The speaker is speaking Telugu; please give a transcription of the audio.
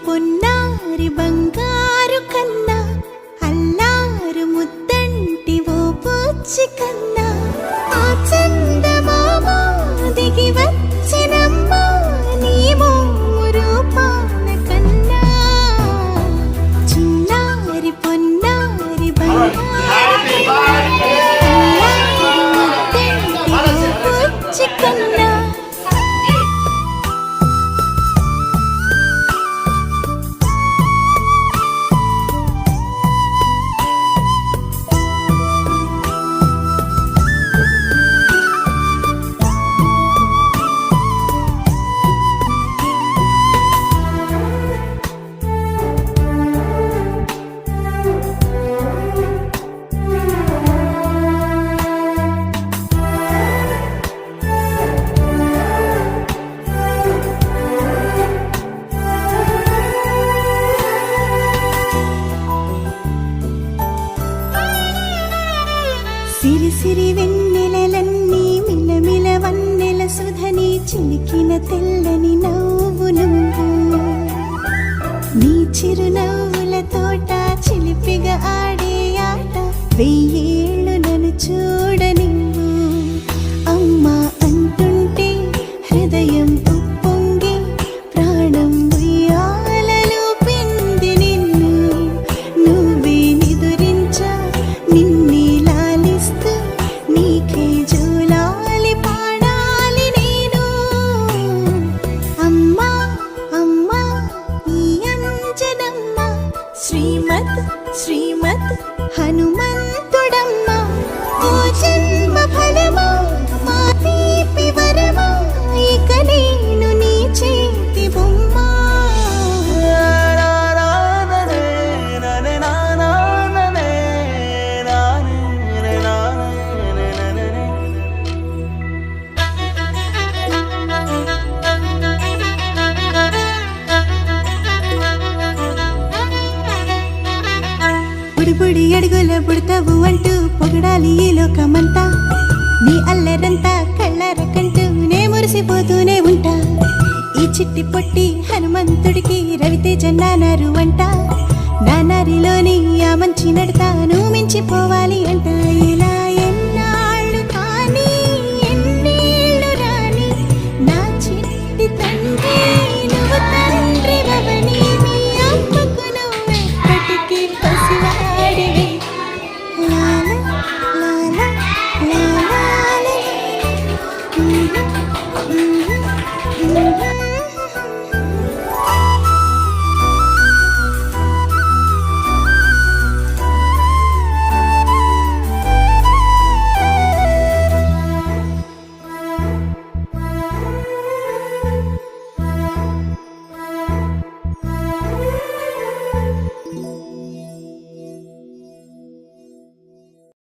పొన్నారి బంగారు కన్నా అల్లారు ముద్దంటి ఓ పూచి కన్నా ఆ చందమామ దిగి వచ్చినమ్మ నీ మోము రూపాన కన్నా చిన్నారి పొన్నారి బంగారు అల్లారు ముద్దంటి ఓ పూచి కన్నా సిరి సిరి వెన్నెలలన్నీ మిలమిల వన్నెల సుధని చిలికిన తెల్లని నవ్వు నువ్వు నీ చిరునవ్వుల తోట చిలిపిగా ఆడే ఆట వెయ్యేళ్ళు నన్ను చూడ నువ్వు అమ్మా అంటుంటే హృదయం ఉప్పొంగి ప్రాణం ఉయ్యాలలో పిండి నిన్ను నువ్వే నిదురించా నిన్నే నీకే జూలాలి పాడాలి నేను అమ్మా అమ్మా ఈ అంజనమ్మ శ్రీమత్ శ్రీమత్ హనుమంతుడమ్మ ఓ జన్మ ఫలమా మా తీపి వరమా ఇక నేను నీ చేతి బొమ్మ బుడి అడుగుల బుడతావు అంటూ పొగడాలి ఈ లోకమంతా నీ అల్లరంతా కళ్ళారకంటూ నే మురిసిపోతూనే ఉంటా ఈ చిట్టి పొట్టి హనుమంతుడికి రవితేజ నానారు అంట నానారిలోని ఆ మంచి నడతా నువ్వు మించిపోవాలి అంట ఇలా